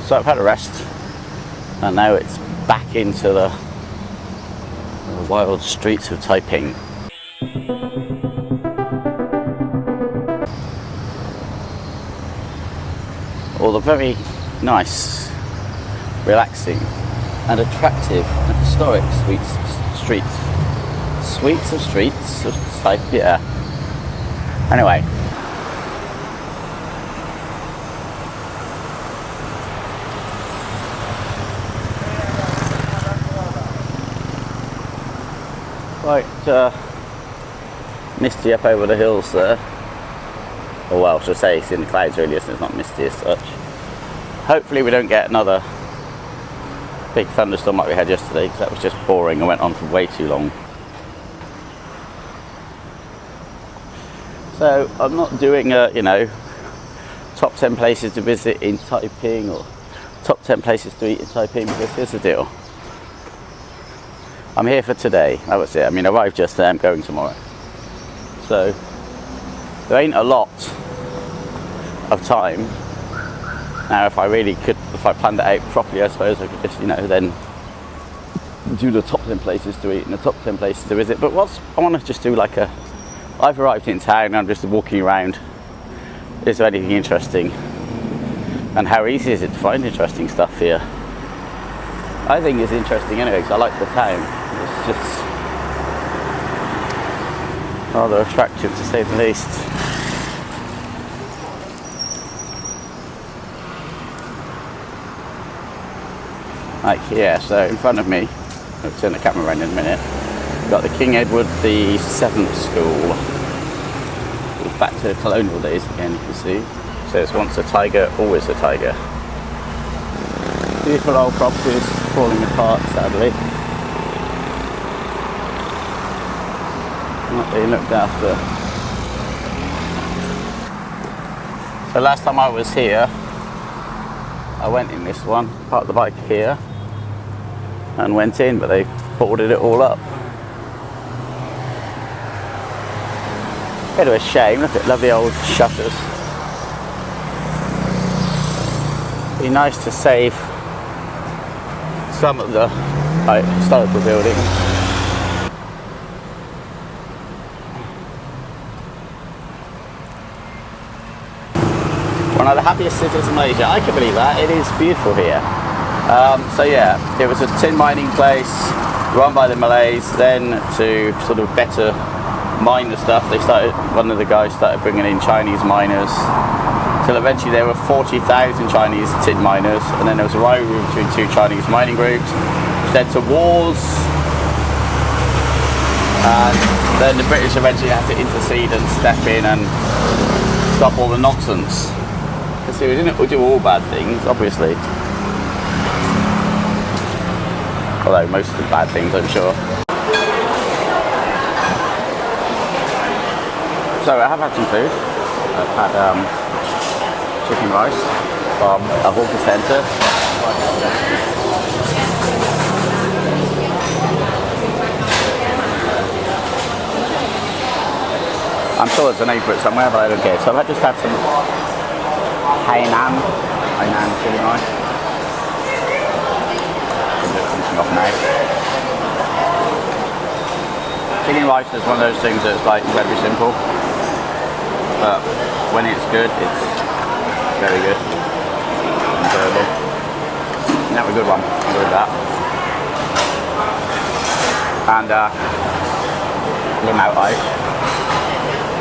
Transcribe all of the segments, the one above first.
So I've had a rest, and now it's back into the wild streets of Taiping. All the very nice, relaxing and attractive and historic streets of Taiping, yeah. Anyway. Quite misty up over the hills there. Or well, I should say it's in the clouds really, so it's not misty as such. Hopefully we don't get another big thunderstorm like we had yesterday, because that was just boring and went on for way too long. So I'm not doing a, top 10 places to visit in Taiping or top 10 places to eat in Taiping, because here's the deal. I'm here for today, that was it. I mean, I arrived just there, I'm going tomorrow. So, there ain't a lot of time. Now, if I really could, if I planned it out properly, I suppose I could just, then do the top 10 places to eat and the top 10 places to visit. But I want to just do I've arrived in town and I'm just walking around. Is there anything interesting? And how easy is it to find interesting stuff here? I think it's interesting anyway, because I like the town. It's just rather attractive, to say the least. So in front of me, I'll turn the camera around in a minute, we've got the King Edward the 7th School. It's back to the colonial days again, you can see. So it's once a tiger, always a tiger. Beautiful old properties falling apart, sadly. Not being looked after. So last time I was here, I went in this one, parked the bike here, and went in, but they boarded it all up. Bit of a shame, look at lovely old shutters. Be nice to save some of the historical buildings. One of the happiest cities in Malaysia, I can believe that, it is beautiful here. So yeah, it was a tin mining place run by the Malays. Then to sort of better mine the stuff, one of the guys started bringing in Chinese miners, till eventually there were 40,000 Chinese tin miners, and then there was a rivalry between two Chinese mining groups, which led to wars, and then the British eventually had to intercede and step in and stop all the nonsense. Because we didn't do all bad things, obviously. Although most of the bad things, I'm sure. So I have had some food. I've had chicken rice from a hawker centre. I'm sure there's a name for it somewhere, but I don't care. So I've just had some Hainan chicken rice. I'm just finishing off now. Chicken rice is one of those things that's incredibly simple, but when it's good, it's very good. Enjoyable. That was a good one. I enjoyed that. And limau ice.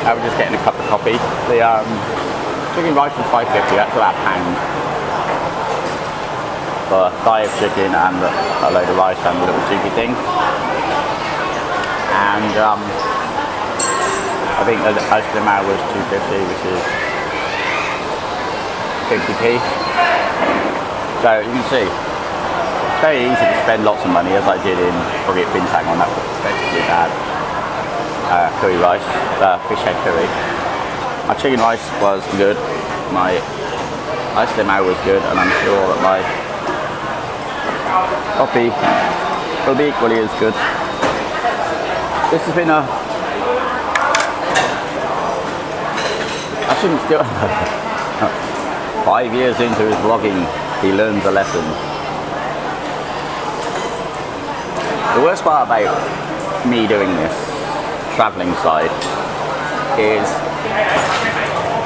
I was just getting a cup of coffee. The chicken rice was $5.50, that's about £1 for a thigh of chicken and a load of rice and a little soupy thing. And I think the ice limau was $2.50, which is 50p. So you can see, it's very easy to spend lots of money, as I did in probably at Bintang on that effectively bad curry rice, fish head curry. My chicken rice was good, my ice limau was good, and I'm sure that my coffee will be equally as good. This has been I shouldn't still 5 years into his vlogging he learns a lesson. The worst part about me doing this, travelling side, is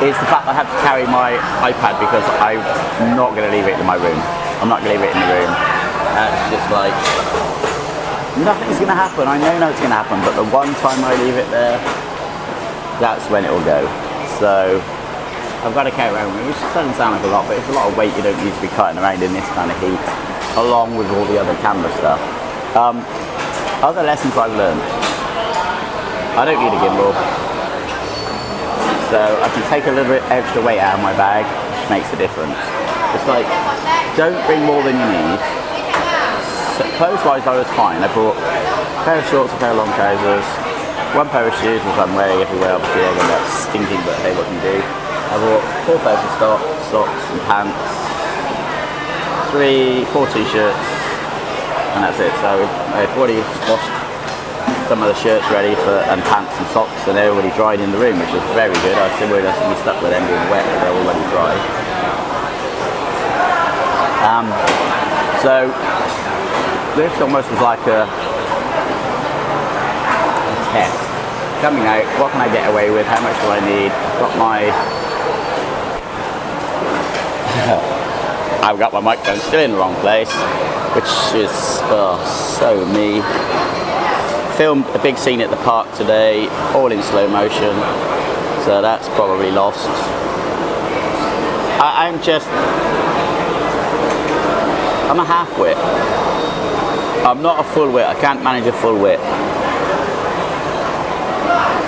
the fact that I have to carry my iPad because I'm not going to leave it in my room. I'm not going to leave it in the room. It's just like, nothing's going to happen. I know it's going to happen, but the one time I leave it there, that's when it will go. So I've got to carry around with me, which doesn't sound like a lot, but it's a lot of weight you don't need to be carrying around in this kind of heat, along with all the other camera stuff. Other lessons I've learned. I don't need a gimbal, so I can take a little bit extra weight out of my bag, which makes a difference. It's like, don't bring more than you need. So clothes-wise, I was fine. I brought a pair of shorts, a pair of long trousers, one pair of shoes, which I'm wearing everywhere. Obviously, they're going to get stinking, but hey, what can you do? I brought 4 pairs of socks and pants, 4 t-shirts, and that's it. So I've already washed some of the shirts ready and pants and socks, and they're already dried in the room, which is very good. I was still worried I was going to be stuck with them being wet, but they're already dry. So this almost was like a test. Coming out, what can I get away with? How much do I need? I've got my microphone still in the wrong place, which is so me. Filmed a big scene at the park today, all in slow motion, so that's probably lost. I'm a half-wit. I'm not a full wit. I can't manage a full wit.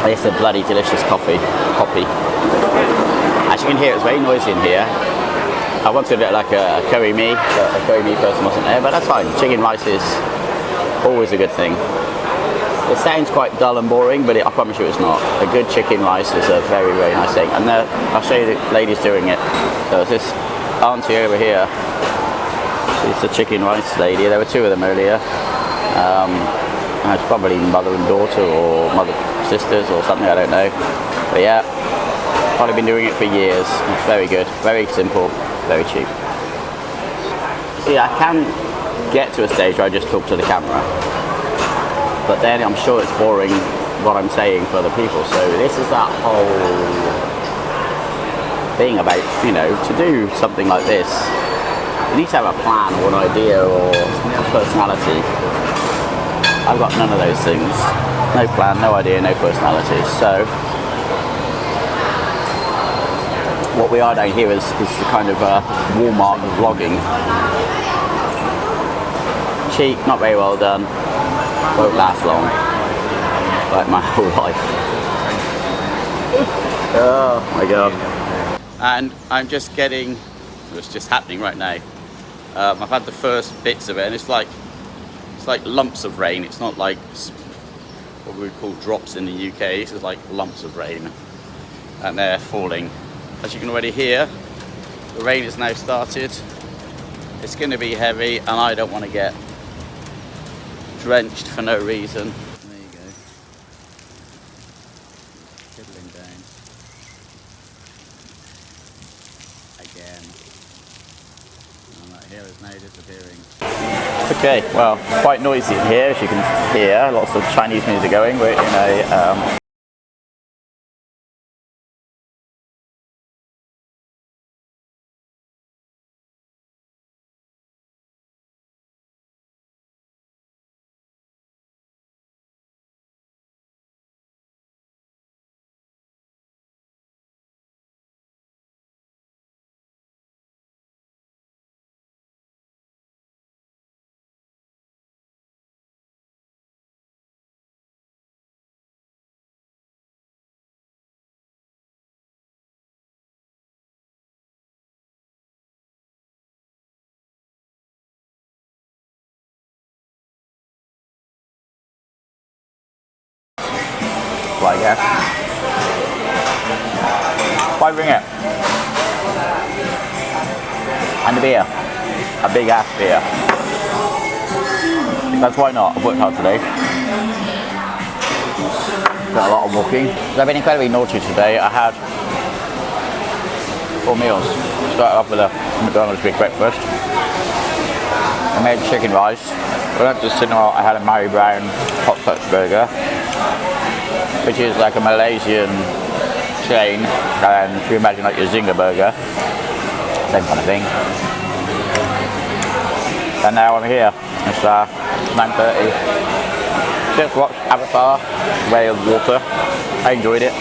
It's a bloody delicious coffee. As you can hear, it's very noisy in here. I wanted a bit like a curry mee, but a curry mee person wasn't there, but that's fine. Chicken rice is always a good thing. It sounds quite dull and boring, but I promise you it's not. A good chicken rice is a very, very nice thing. And I'll show you the ladies doing it. So there's this auntie over here. She's the chicken rice lady. There were 2 of them earlier. It's probably mother and daughter or mother sisters or something, I don't know. But yeah, probably been doing it for years. It's very good, very simple, very cheap. See, I can get to a stage where I just talk to the camera, but then I'm sure it's boring what I'm saying for other people. So this is that whole thing about, to do something like this, you need to have a plan or an idea or a personality. I've got none of those things. No plan, no idea, no personality. So what we are down here is the kind of Walmart of vlogging. Cheap, not very well done. Won't last long, like my whole life. Oh my god. And I'm just getting, it's just happening right now. I've had the first bits of it, and it's like lumps of rain. It's not like what we would call drops in the UK. This is like lumps of rain, and they're falling. As you can already hear, the rain has now started. It's going to be heavy, and I don't want to get drenched for no reason. There you go. Fiddling down. Again. And that hill is now disappearing. Okay, well, quite noisy in here, as you can hear. Lots of Chinese music going. We're in a I guess. Why bring it? And a beer. A big ass beer. That's why not. I've worked hard today. Done a lot of walking. I've been incredibly naughty today. I had 4 meals. started off with a McDonald's big breakfast. I made chicken rice. We went to the cinema. I had a Mary Brown hot touch burger, which is like a Malaysian chain, and if you imagine like your Zinger burger, same kind of thing. And now I'm here. It's 9:30. Just watched Avatar, Way of Water. I enjoyed it.